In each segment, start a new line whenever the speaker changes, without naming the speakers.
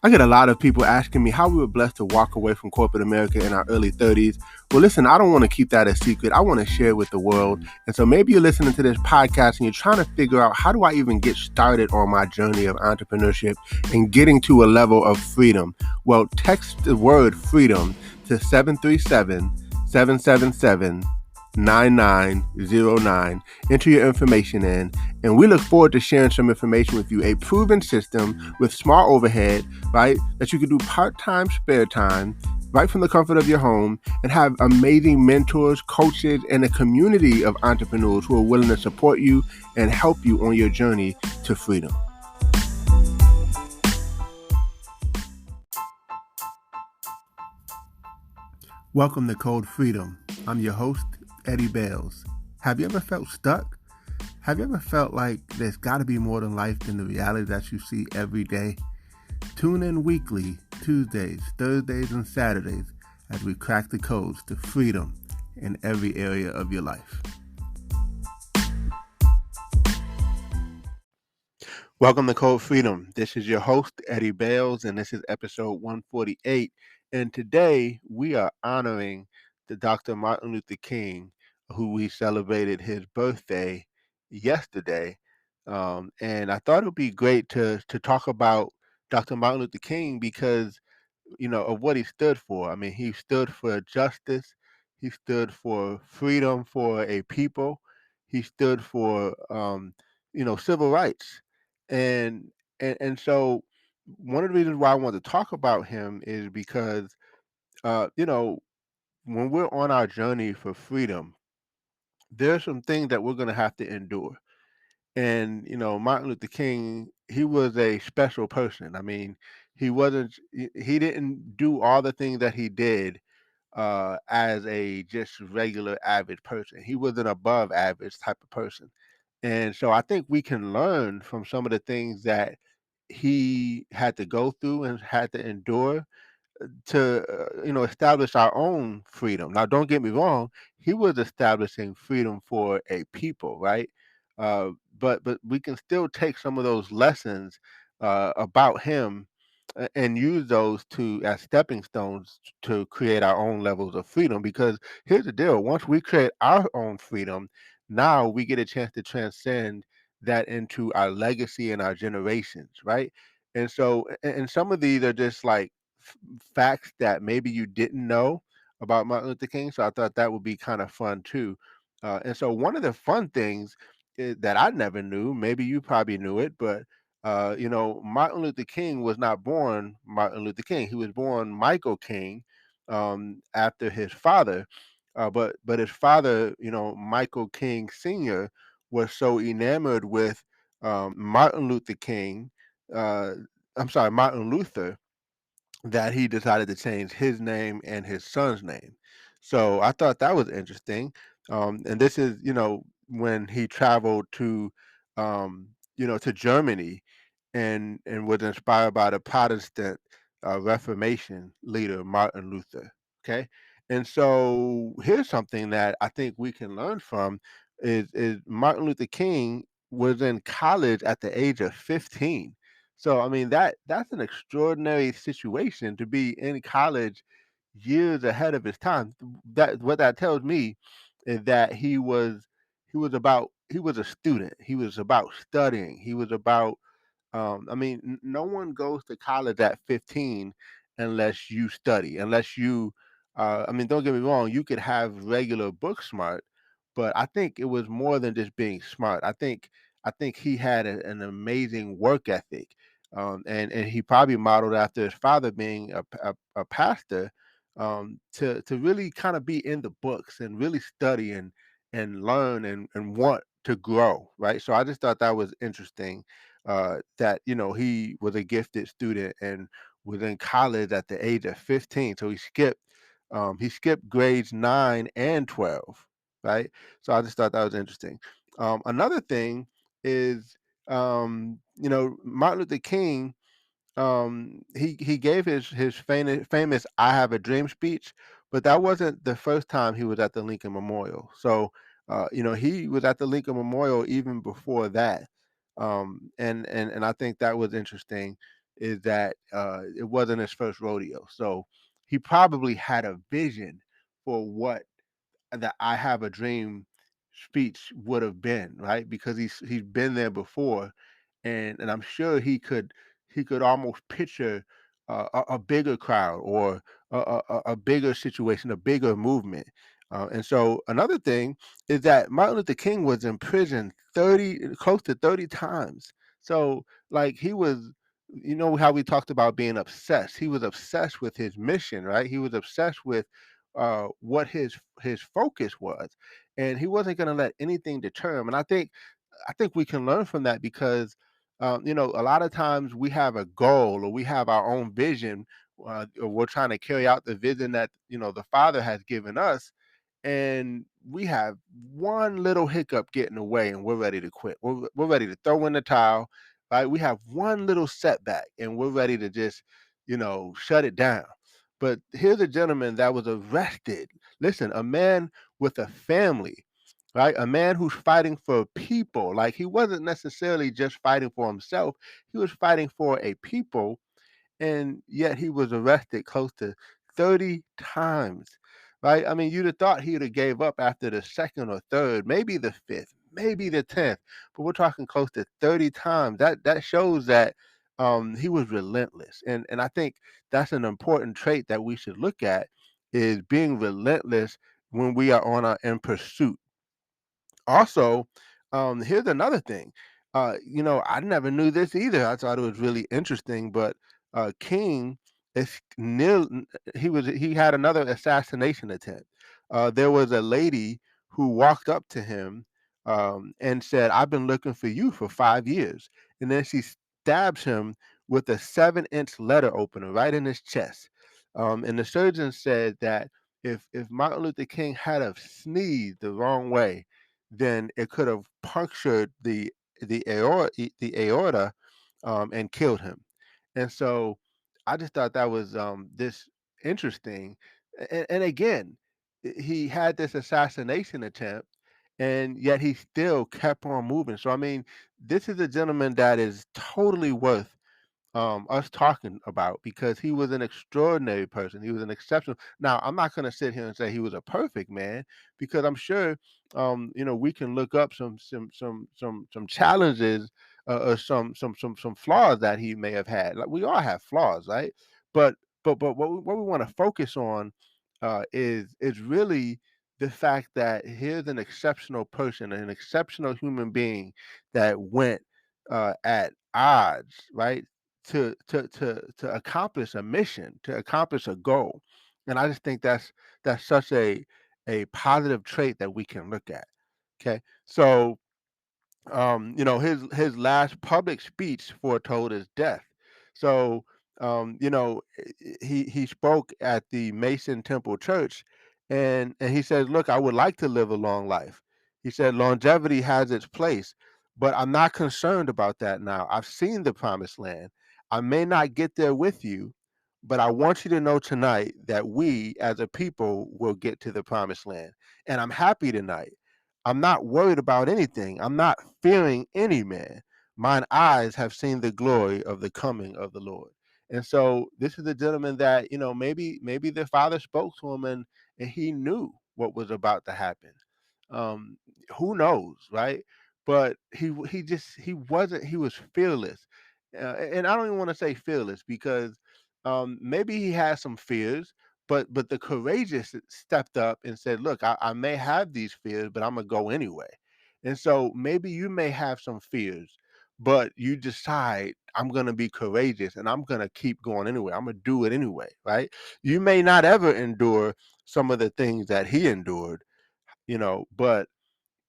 I get a lot of people asking me how we were blessed to walk away from corporate America in our early 30s. Well, listen, I don't want to keep that a secret. I want to share it with the world. And so maybe you're listening to this podcast and you're trying to figure out how do I even get started on my journey of entrepreneurship and getting to a level of freedom. Well, text the word freedom to 737 777 9909. Enter your information in, and we look forward to sharing some information with you. A proven system with small overhead, right? That you can do part-time, spare time, right from the comfort of your home, and have amazing mentors, coaches, and a community of entrepreneurs who are willing to support you and help you on your journey to freedom. Welcome to Code Freedom. I'm your host, Eddie Bales. Have you ever felt stuck? Have you ever felt like there's got to be more than life than the reality that you see every day? Tune in weekly, Tuesdays, Thursdays, and Saturdays as we crack the codes to freedom in every area of your life. Welcome to Code Freedom. This is your host, Eddie Bales, and this is episode 148. And today we are honoring the Dr. Martin Luther King, who we celebrated his birthday yesterday. And I thought it would be great to talk about Dr. Martin Luther King because, of what he stood for. I mean, he stood for justice. He stood for freedom for a people. He stood for, civil rights. And, and so one of the reasons why I want to talk about him is because, uh, you know, when we're on our journey for freedom, there's some things that we're going to have to endure. And, Martin Luther King, he was a special person. I mean, he didn't do all the things that he did as a just regular average person. He was an above average type of person. And so I think we can learn from some of the things that he had to go through and had to endure to establish our own freedom. Now, don't get me wrong; he was establishing freedom for a people, right? Uh, but we can still take some of those lessons about him and use those to as stepping stones to create our own levels of freedom. Because here's the deal: once we create our own freedom, now we get a chance to transcend that into our legacy and our generations, right? And so, and some of these are just like facts that maybe you didn't know about Martin Luther King. So I thought that would be kind of fun too. And so one of the fun things that I never knew, maybe you probably knew it, but Martin Luther King was not born Martin Luther King. He was born Michael King after his father. But his father, Michael King Sr., was so enamored with Martin Luther King. Uh, I'm sorry, Martin Luther, that he decided to change his name and his son's name. So I thought that was interesting. And this is, when he traveled to Germany and was inspired by the Protestant Reformation leader Martin Luther. Okay, and so here's something that I think we can learn from is Martin Luther King was in college at the age of 15. So I mean that's an extraordinary situation to be in college years ahead of his time. That what that tells me is that he was a student. He was about studying. He was about I mean, no one goes to college at 15 unless you study, unless you, I mean, don't get me wrong, you could have regular book smart, but I think it was more than just being smart. I think he had an amazing work ethic, and he probably modeled after his father being a pastor, to really kind of be in the books and really study and learn and want to grow, right? So I just thought that was interesting that he was a gifted student and was in college at the age of 15. So he skipped grades 9 and 12, right? So I just thought that was interesting. Another thing is Martin Luther King, he gave his famous "I Have a Dream" speech, but that wasn't the first time he was at the Lincoln Memorial. So he was at the Lincoln Memorial even before that, and I think that was interesting. is that it wasn't his first rodeo. So he probably had a vision for what the "I have a dream" speech would have been, right? Because he's been there before, and I'm sure he could almost picture a bigger crowd or a bigger situation, a bigger movement. And so another thing is that Martin Luther King was in prison close to 30 times. So like he was, how we talked about being obsessed. He was obsessed with his mission, right? He was obsessed with what his focus was, and he wasn't going to let anything deter him. And I think we can learn from that because a lot of times we have a goal or we have our own vision, or we're trying to carry out the vision that the Father has given us, and we have one little hiccup getting in the way and we're ready to quit. We're ready to throw in the towel, right? We have one little setback and we're ready to just, shut it down. But here's a gentleman that was arrested. Listen, a man with a family, right? A man who's fighting for people. Like he wasn't necessarily just fighting for himself, he was fighting for a people, and yet he was arrested close to 30 times, right? I mean, you'd have thought he'd have gave up after the second or third, maybe the fifth, maybe the 10th, but we're talking close to 30 times. That shows that he was relentless, and I think that's an important trait that we should look at is being relentless when we are on our in pursuit. Also, here's another thing. I never knew this either. I thought it was really interesting, but King is near. He had another assassination attempt. There was a lady who walked up to him and said, "I've been looking for you for 5 years," and then she stabs him with a 7-inch letter opener right in his chest. And the surgeon said that if Martin Luther King had have sneezed the wrong way, then it could have punctured the aorta and killed him. And so I just thought that was this interesting. And again, he had this assassination attempt, and yet he still kept on moving. So I mean, this is a gentleman that is totally worth us talking about because he was an extraordinary person. He was an exceptional. Now, I'm not going to sit here and say he was a perfect man because I'm sure, we can look up some challenges or some flaws that he may have had. Like we all have flaws, right? But but what we want to focus on is really the fact that here's an exceptional person, an exceptional human being that went at odds, right? To accomplish a mission, to accomplish a goal. And I just think that's such a positive trait that we can look at. Okay. So his last public speech foretold his death. So he spoke at the Mason Temple Church, and he says, "Look, I would like to live a long life." He said, "Longevity has its place, but I'm not concerned about that now. I've seen the promised land. I may not get there with you, but I want you to know tonight that we as a people will get to the promised land. And I'm happy tonight. I'm not worried about anything. I'm not fearing any man. Mine eyes have seen the glory of the coming of the Lord." And so this is a gentleman that, maybe the father spoke to him and he knew what was about to happen. Um, who knows, right? But he was fearless. And I don't even want to say fearless because maybe he had some fears, but the courageous stepped up and said, "Look, I may have these fears, but I'm gonna go anyway." And so maybe you may have some fears, but you decide, "I'm gonna be courageous and I'm gonna keep going anyway. I'm gonna do it anyway." Right? You may not ever endure some of the things that he endured, but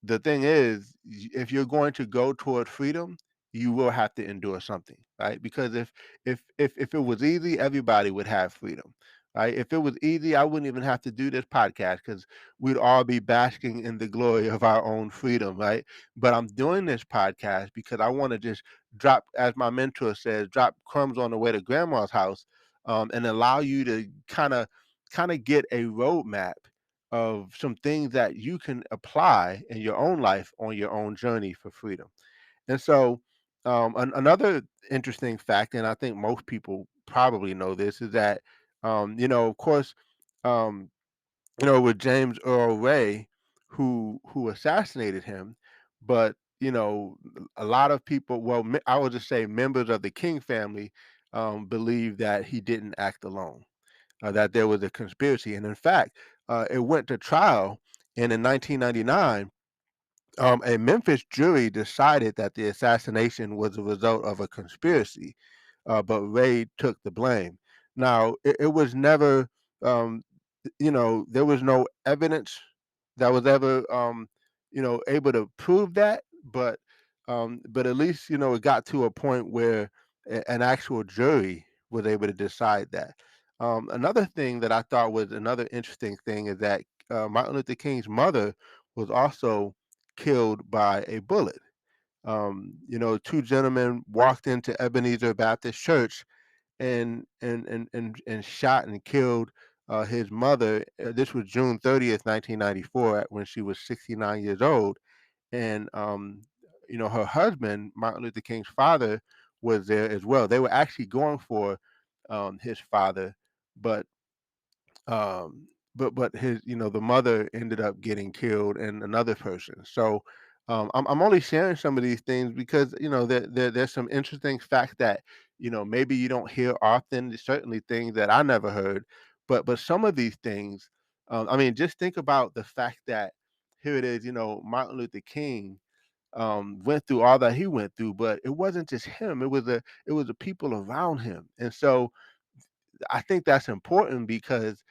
the thing is, if you're going to go toward freedom, you will have to endure something, right? Because if it was easy, everybody would have freedom, right? If it was easy, I wouldn't even have to do this podcast because we'd all be basking in the glory of our own freedom, right? But I'm doing this podcast because I want to just drop, as my mentor says, drop crumbs on the way to grandma's house, and allow you to kind of get a roadmap of some things that you can apply in your own life on your own journey for freedom. And so, Another interesting fact, and I think most people probably know this, is that of course, um, with James Earl Ray, who assassinated him, but a lot of people, well, I would just say members of the King family, believe that he didn't act alone, that there was a conspiracy, and in fact, it went to trial, and in 1999. A Memphis jury decided that the assassination was a result of a conspiracy, but Ray took the blame. Now, it was never, um, there was no evidence that was ever, able to prove that, but at least, it got to a point where an actual jury was able to decide that. Another thing that I thought was another interesting thing is that Martin Luther King's mother was also killed by a bullet. Two gentlemen walked into Ebenezer Baptist Church and shot and killed his mother. This was June 30th, 1994, when she was 69 years old. And her husband, Martin Luther King's father, was there as well. They were actually going for his father, but um but his the mother ended up getting killed and another person. So I'm only sharing some of these things because there's some interesting facts that maybe you don't hear often. There's certainly things that I never heard, but some of these things, I mean, just think about the fact that here it is, Martin Luther King went through all that he went through, but it wasn't just him, it was the people around him. And so I think that's important because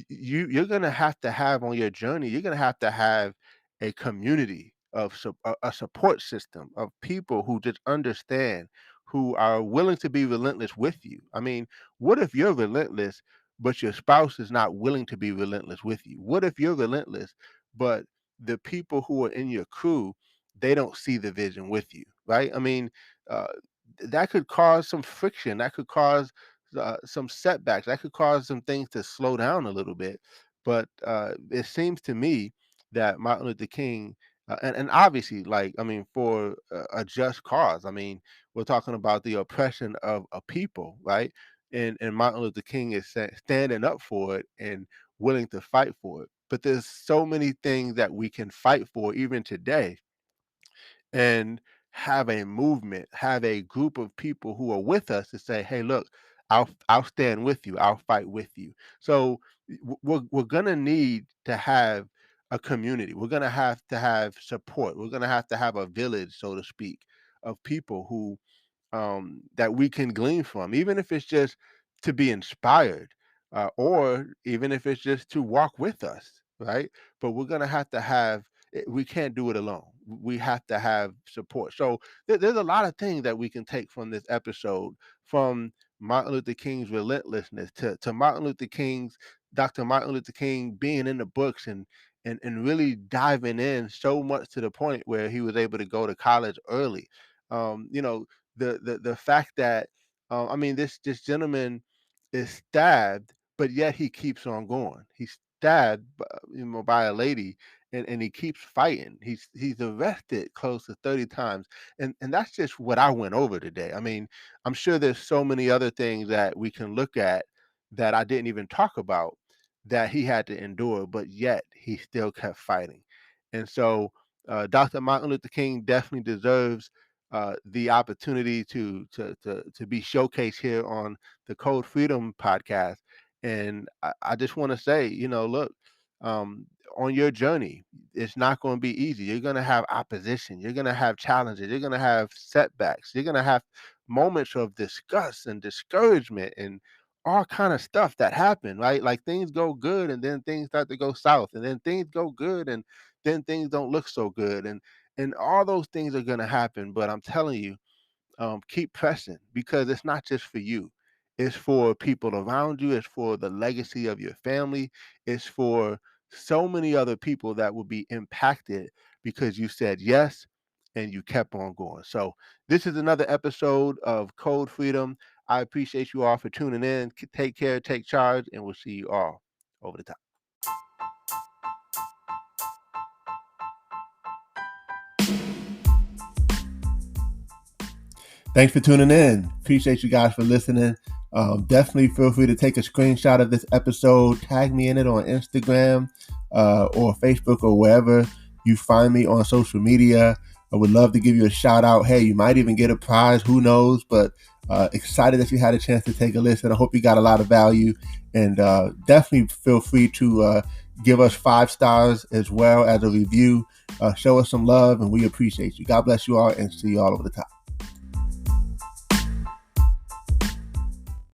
you're gonna have to have on your journey. You're gonna have to have a community of a support system of people who just understand, who are willing to be relentless with you. I mean, what if you're relentless, but your spouse is not willing to be relentless with you? What if you're relentless, but the people who are in your crew, they don't see the vision with you, right? I mean, uh, that could cause some friction. That could cause some setbacks. That could cause some things to slow down a little bit. But it seems to me that Martin Luther King, and obviously, like, I mean, for a just cause. I mean, we're talking about the oppression of a people, right? And Martin Luther King is standing up for it and willing to fight for it. But there's so many things that we can fight for even today, and have a movement, have a group of people who are with us to say, "Hey, look, I'll stand with you. I'll fight with you." So we're gonna need to have a community. We're gonna have to have support. We're gonna have to have a village, so to speak, of people who that we can glean from, even if it's just to be inspired, or even if it's just to walk with us, right? But we're gonna have to have. We can't do it alone. We have to have support. So there's a lot of things that we can take from this episode, from Martin Luther King's relentlessness to Martin Luther King's Dr. Martin Luther King being in the books and really diving in so much to the point where he was able to go to college early. Um, you know, the fact that I mean, this gentleman is stabbed, but yet he keeps on going. He's stabbed, by a lady, and he keeps fighting. He's arrested close to 30 times, and that's just what I went over today. I mean, I'm sure there's so many other things that we can look at that I didn't even talk about that he had to endure, but yet he still kept fighting. And so, Dr. Martin Luther King definitely deserves the opportunity to be showcased here on the Code Freedom podcast. And I just want to say, look, um, on your journey, it's not going to be easy. You're going to have opposition. You're going to have challenges. You're going to have setbacks. You're going to have moments of disgust and discouragement and all kind of stuff that happen, right? Like things go good and then things start to go south, and then things go good and then things don't look so good, and all those things are going to happen. But I'm telling you, keep pressing, because it's not just for you. It's for people around you. It's for the legacy of your family. It's for so many other people that will be impacted because you said yes and you kept on going. So this is another episode of Code Freedom. I appreciate you all for tuning in. Take care, take charge, and we'll see you all over the top. Thanks for tuning in. Appreciate you guys for listening. Definitely feel free to take a screenshot of this episode, tag me in it on Instagram or Facebook or wherever you find me on social media. I would love to give you a shout out. Hey, you might even get a prize. Who knows? But excited that you had a chance to take a listen. I hope you got a lot of value. And definitely feel free to give us 5 stars as well as a review. Show us some love, and we appreciate you. God bless you all, and see you all over the top.